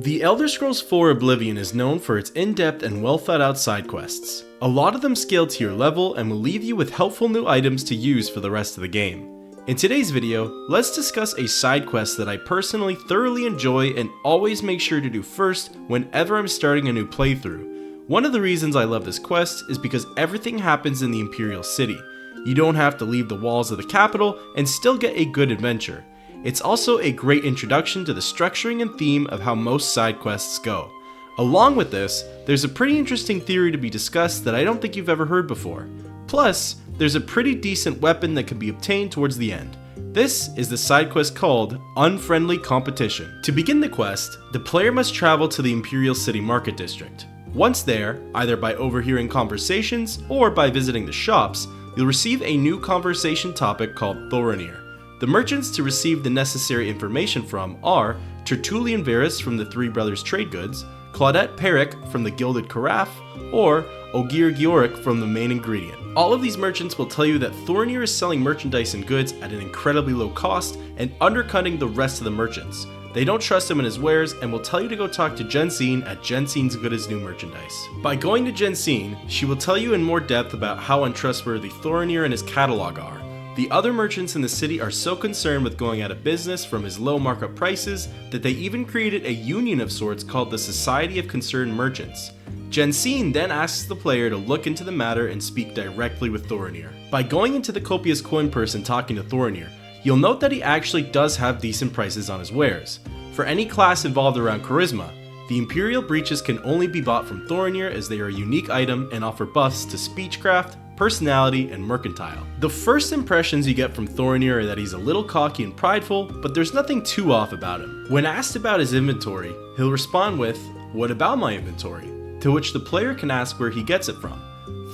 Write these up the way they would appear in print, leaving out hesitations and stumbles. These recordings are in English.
The Elder Scrolls IV Oblivion is known for its in-depth and well-thought-out side quests. A lot of them scale to your level and will leave you with helpful new items to use for the rest of the game. In today's video, let's discuss a side quest that I personally thoroughly enjoy and always make sure to do first whenever I'm starting a new playthrough. One of the reasons I love this quest is because everything happens in the Imperial City. You don't have to leave the walls of the capital and still get a good adventure. It's also a great introduction to the structuring and theme of how most side quests go. Along with this, there's a pretty interesting theory to be discussed that I don't think you've ever heard before. Plus, there's a pretty decent weapon that can be obtained towards the end. This is the side quest called Unfriendly Competition. To begin the quest, the player must travel to the Imperial City Market District. Once there, either by overhearing conversations or by visiting the shops, you'll receive a new conversation topic called Thoronir. The merchants to receive the necessary information from are Tertullian Varus from the Three Brothers Trade Goods, Claudette Peric from the Gilded Carafe, or Ogier Georic from the Main Ingredient. All of these merchants will tell you that Thoronir is selling merchandise and goods at an incredibly low cost and undercutting the rest of the merchants. They don't trust him and his wares and will tell you to go talk to Jensine at Jensine's Good as New Merchandise. By going to Jensine, she will tell you in more depth about how untrustworthy Thoronir and his catalog are. The other merchants in the city are so concerned with going out of business from his low markup prices that they even created a union of sorts called the Society of Concerned Merchants. Jensine then asks the player to look into the matter and speak directly with Thoronir. By going into the copious coin purse and talking to Thoronir, you'll note that he actually does have decent prices on his wares. For any class involved around charisma, the Imperial breeches can only be bought from Thoronir as they are a unique item and offer buffs to speechcraft, personality, and mercantile. The first impressions you get from Thoronir are that he's a little cocky and prideful, but there's nothing too off about him. When asked about his inventory, he'll respond with, "What about my inventory?" To which the player can ask where he gets it from.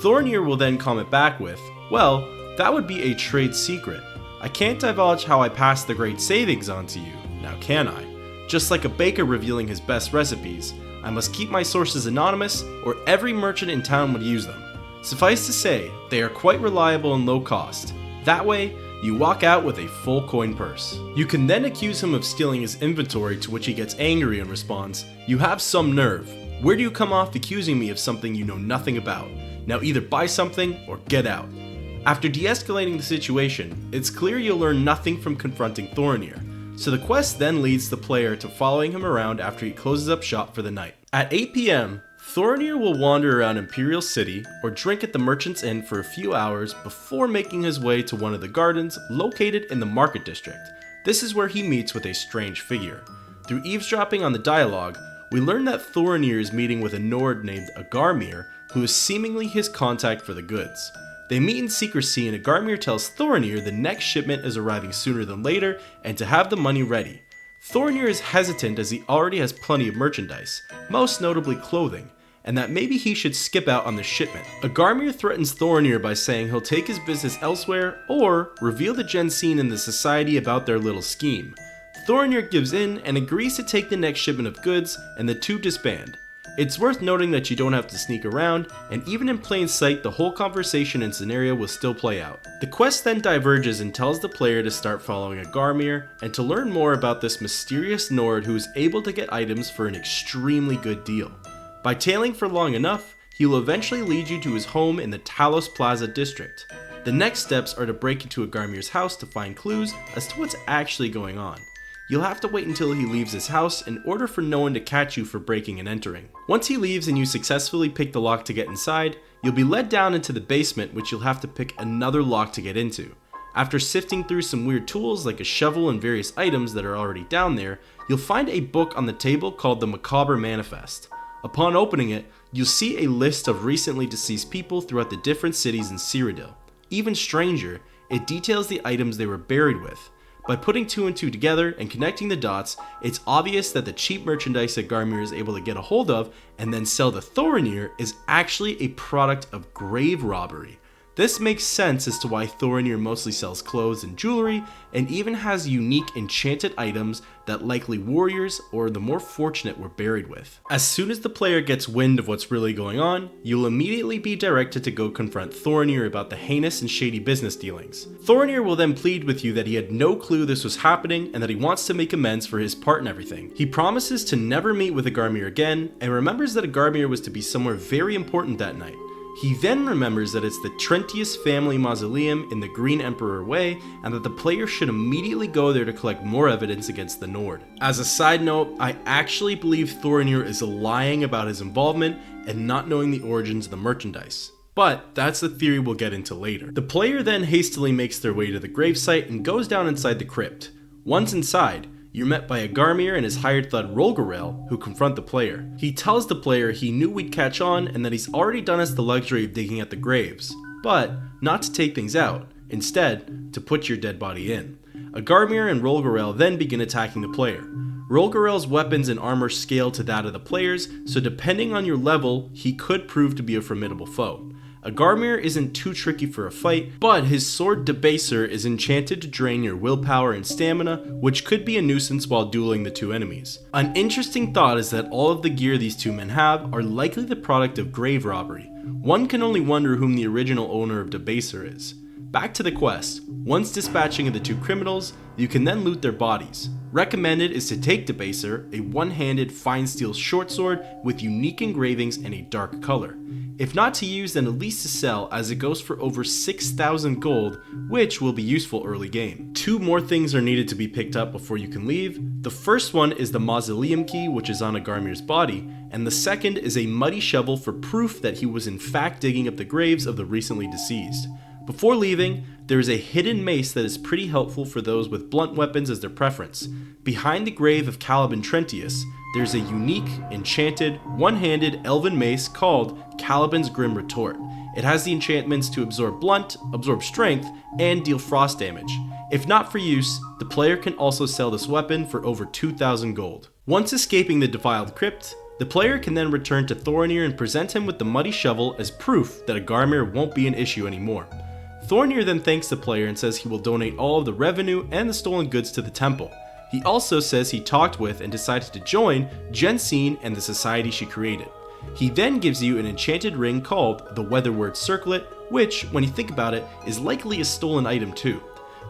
Thoronir will then comment back with, "Well, that would be a trade secret. I can't divulge how I pass the great savings on to you, now can I? Just like a baker revealing his best recipes, I must keep my sources anonymous or every merchant in town would use them. Suffice to say, they are quite reliable and low cost. That way, you walk out with a full coin purse." You can then accuse him of stealing his inventory, to which he gets angry and responds, "You have some nerve. Where do you come off accusing me of something you know nothing about? Now either buy something or get out." After de-escalating the situation, it's clear you'll learn nothing from confronting Thoronir, so the quest then leads the player to following him around after he closes up shop for the night. At 8 p.m, Thoronir will wander around Imperial City or drink at the Merchant's Inn for a few hours before making his way to one of the gardens located in the Market District. This is where he meets with a strange figure. Through eavesdropping on the dialogue, we learn that Thoronir is meeting with a Nord named Agarmir, who is seemingly his contact for the goods. They meet in secrecy and Agarmir tells Thoronir the next shipment is arriving sooner than later and to have the money ready. Thoronir is hesitant as he already has plenty of merchandise, most notably clothing, and that maybe he should skip out on the shipment. Agarmir threatens Thoronir by saying he'll take his business elsewhere or reveal to Jensine and the society about their little scheme. Thoronir gives in and agrees to take the next shipment of goods, and the two disband. It's worth noting that you don't have to sneak around, and even in plain sight the whole conversation and scenario will still play out. The quest then diverges and tells the player to start following Agarmir, and to learn more about this mysterious Nord who is able to get items for an extremely good deal. By tailing for long enough, he will eventually lead you to his home in the Talos Plaza district. The next steps are to break into Agarmir's house to find clues as to what's actually going on. You'll have to wait until he leaves his house in order for no one to catch you for breaking and entering. Once he leaves and you successfully pick the lock to get inside, you'll be led down into the basement, which you'll have to pick another lock to get into. After sifting through some weird tools like a shovel and various items that are already down there, you'll find a book on the table called the Macabre Manifest. Upon opening it, you'll see a list of recently deceased people throughout the different cities in Cyrodiil. Even stranger, it details the items they were buried with. By putting two and two together and connecting the dots, it's obvious that the cheap merchandise that Agarmir is able to get a hold of and then sell to Thoronir is actually a product of grave robbery. This makes sense as to why Thoronir mostly sells clothes and jewelry, and even has unique enchanted items that likely warriors or the more fortunate were buried with. As soon as the player gets wind of what's really going on, you'll immediately be directed to go confront Thoronir about the heinous and shady business dealings. Thoronir will then plead with you that he had no clue this was happening and that he wants to make amends for his part in everything. He promises to never meet with Agarmir again, and remembers that Agarmir was to be somewhere very important that night. He then remembers that it's the Trentius family mausoleum in the Green Emperor Way, and that the player should immediately go there to collect more evidence against the Nord. As a side note, I actually believe Thoronir is lying about his involvement and not knowing the origins of the merchandise. But that's a theory we'll get into later. The player then hastily makes their way to the gravesite and goes down inside the crypt. Once inside, you're met by Agarmir and his hired thug Rolgarel, who confront the player. He tells the player he knew we'd catch on and that he's already done us the luxury of digging at the graves, but not to take things out, instead, to put your dead body in. Agarmir and Rolgarel then begin attacking the player. Rolgarel's weapons and armor scale to that of the player's, so depending on your level, he could prove to be a formidable foe. Agarmir isn't too tricky for a fight, but his sword Debaser is enchanted to drain your willpower and stamina, which could be a nuisance while dueling the two enemies. An interesting thought is that all of the gear these two men have are likely the product of grave robbery. One can only wonder whom the original owner of Debaser is. Back to the quest. Once dispatching of the two criminals, you can then loot their bodies. Recommended is to take Debaser, a one-handed fine steel short sword with unique engravings and a dark color. If not to use, then at least to sell, as it goes for over 6,000 gold, which will be useful early game. Two more things are needed to be picked up before you can leave. The first one is the mausoleum key, which is on Agarmir's body, and the second is a muddy shovel for proof that he was in fact digging up the graves of the recently deceased. Before leaving, there is a hidden mace that is pretty helpful for those with blunt weapons as their preference. Behind the grave of Caliban Trentius, there's a unique, enchanted, one-handed elven mace called Caliban's Grim Retort. It has the enchantments to absorb blunt, absorb strength, and deal frost damage. If not for use, the player can also sell this weapon for over 2,000 gold. Once escaping the defiled crypt, the player can then return to Thoronir and present him with the muddy shovel as proof that Agarmir won't be an issue anymore. Thoronir then thanks the player and says he will donate all of the revenue and the stolen goods to the temple. He also says he talked with and decided to join Jensine and the society she created. He then gives you an enchanted ring called the Weatherward Circlet, which, when you think about it, is likely a stolen item too.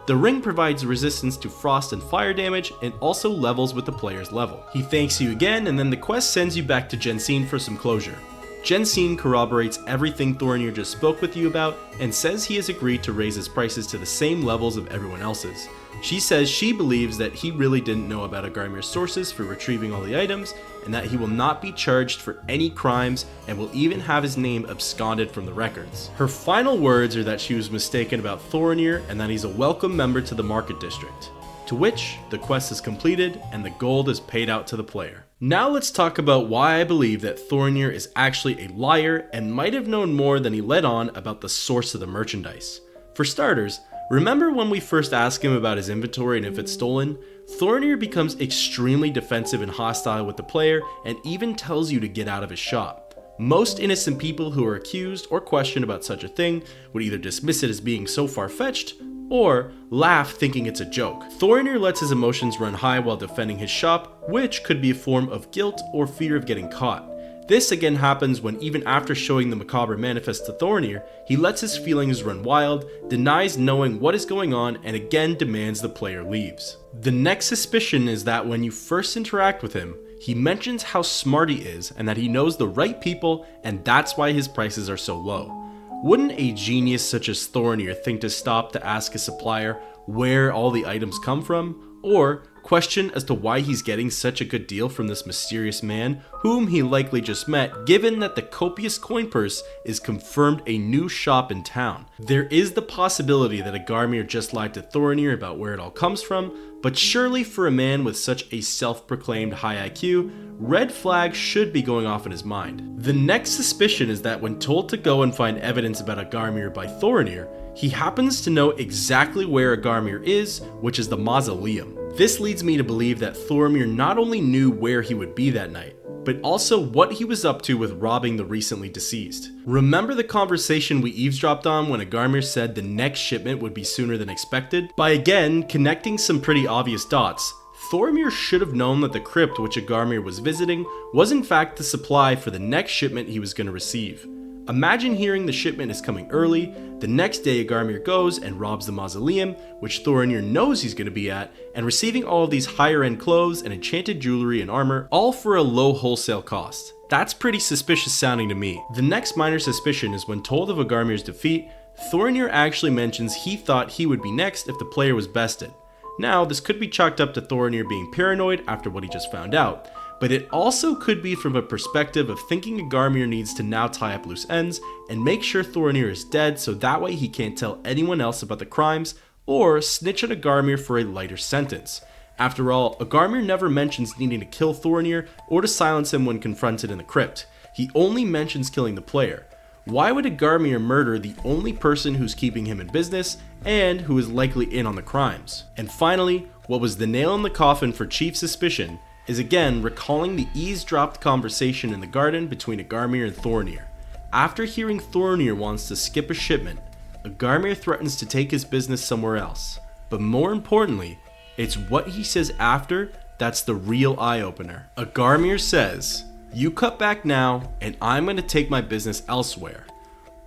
The ring provides resistance to frost and fire damage and also levels with the player's level. He thanks you again, and then the quest sends you back to Jensine for some closure. Jensine corroborates everything Thoronir just spoke with you about and says he has agreed to raise his prices to the same levels of everyone else's. She says she believes that he really didn't know about Agarmir's sources for retrieving all the items, and that he will not be charged for any crimes and will even have his name absconded from the records. Her final words are that she was mistaken about Thoronir and that he's a welcome member to the market district. To which the quest is completed and the gold is paid out to the player. Now let's talk about why I believe that Thoronir is actually a liar and might have known more than he let on about the source of the merchandise. For starters, remember when we first asked him about his inventory and if it's stolen? Thoronir becomes extremely defensive and hostile with the player and even tells you to get out of his shop. Most innocent people who are accused or questioned about such a thing would either dismiss it as being so far-fetched or laugh thinking it's a joke. Thoronir lets his emotions run high while defending his shop, which could be a form of guilt or fear of getting caught. This again happens when even after showing the macabre manifest to Thoronir, he lets his feelings run wild, denies knowing what is going on, and again demands the player leaves. The next suspicion is that when you first interact with him, he mentions how smart he is and that he knows the right people, and that's why his prices are so low. Wouldn't a genius such as Thoronir think to stop to ask a supplier where all the items come from, or question as to why he's getting such a good deal from this mysterious man whom he likely just met, given that the copious coin purse is confirmed a new shop in town? There is the possibility that Agarmir just lied to Thoronir about where it all comes from, but surely for a man with such a self-proclaimed high IQ, red flags should be going off in his mind. The next suspicion is that when told to go and find evidence about Agarmir by Thoronir, he happens to know exactly where Agarmir is, which is the mausoleum. This leads me to believe that Thoronir not only knew where he would be that night, but also what he was up to with robbing the recently deceased. Remember the conversation we eavesdropped on when Agarmir said the next shipment would be sooner than expected? By again connecting some pretty obvious dots, Thoronir should have known that the crypt which Agarmir was visiting was in fact the supply for the next shipment he was going to receive. Imagine hearing the shipment is coming early, the next day Agarmir goes and robs the mausoleum, which Thoronir knows he's going to be at, and receiving all of these higher end clothes and enchanted jewelry and armor, all for a low wholesale cost. That's pretty suspicious sounding to me. The next minor suspicion is when told of Agarmir's defeat, Thoronir actually mentions he thought he would be next if the player was bested. Now, this could be chalked up to Thoronir being paranoid after what he just found out, but it also could be from a perspective of thinking Agarmir needs to now tie up loose ends and make sure Thoronir is dead so that way he can't tell anyone else about the crimes or snitch on Agarmir for a lighter sentence. After all, Agarmir never mentions needing to kill Thoronir or to silence him when confronted in the crypt. He only mentions killing the player. Why would Agarmir murder the only person who's keeping him in business and who is likely in on the crimes? And finally, what was the nail in the coffin for chief suspicion is again recalling the eavesdropped conversation in the garden between Agarmir and Thoronir. After hearing Thoronir wants to skip a shipment, Agarmir threatens to take his business somewhere else. But more importantly, it's what he says after that's the real eye-opener. Agarmir says, "You cut back now and I'm going to take my business elsewhere.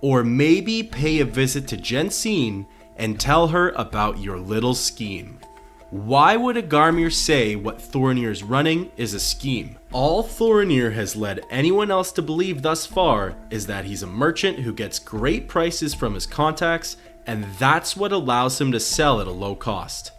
Or maybe pay a visit to Jensine and tell her about your little scheme." Why would Agarmir say what Thoronir is running is a scheme? All Thoronir has led anyone else to believe thus far is that he's a merchant who gets great prices from his contacts, and that's what allows him to sell at a low cost.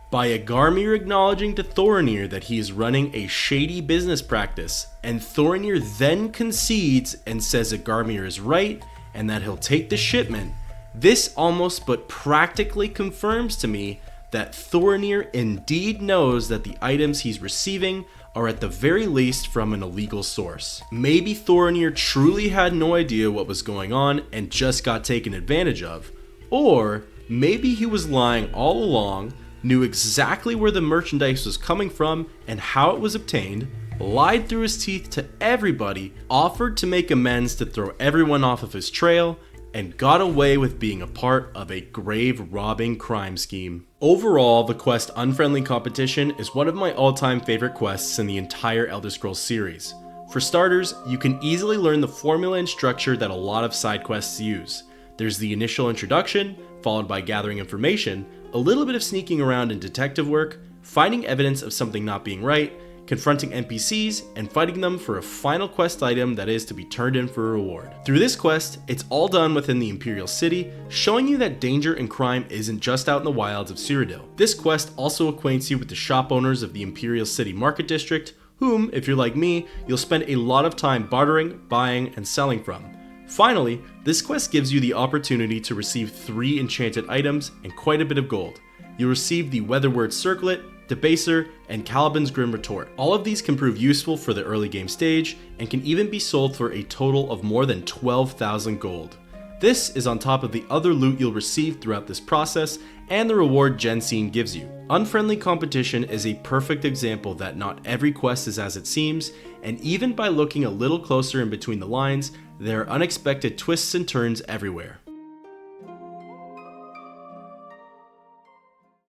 By Agarmir acknowledging to Thoronir that he is running a shady business practice, and Thoronir then concedes and says Agarmir is right and that he'll take the shipment, this almost but practically confirms to me that Thoronir indeed knows that the items he's receiving are at the very least from an illegal source. Maybe Thoronir truly had no idea what was going on and just got taken advantage of, or maybe he was lying all along, knew exactly where the merchandise was coming from and how it was obtained, lied through his teeth to everybody, offered to make amends to throw everyone off of his trail, and got away with being a part of a grave-robbing crime scheme. Overall, the quest Unfriendly Competition is one of my all-time favorite quests in the entire Elder Scrolls series. For starters, you can easily learn the formula and structure that a lot of side quests use. There's the initial introduction, followed by gathering information, a little bit of sneaking around and detective work, finding evidence of something not being right, confronting NPCs, and fighting them for a final quest item that is to be turned in for a reward. Through this quest, it's all done within the Imperial City, showing you that danger and crime isn't just out in the wilds of Cyrodiil. This quest also acquaints you with the shop owners of the Imperial City Market District, whom, if you're like me, you'll spend a lot of time bartering, buying, and selling from. Finally, this quest gives you the opportunity to receive 3 enchanted items and quite a bit of gold. You'll receive the Weatherword Circlet, Debaser, and Caliban's Grim Retort. All of these can prove useful for the early game stage, and can even be sold for a total of more than 12,000 gold. This is on top of the other loot you'll receive throughout this process, and the reward Jensine gives you. Unfriendly Competition is a perfect example that not every quest is as it seems, and even by looking a little closer in between the lines, there are unexpected twists and turns everywhere.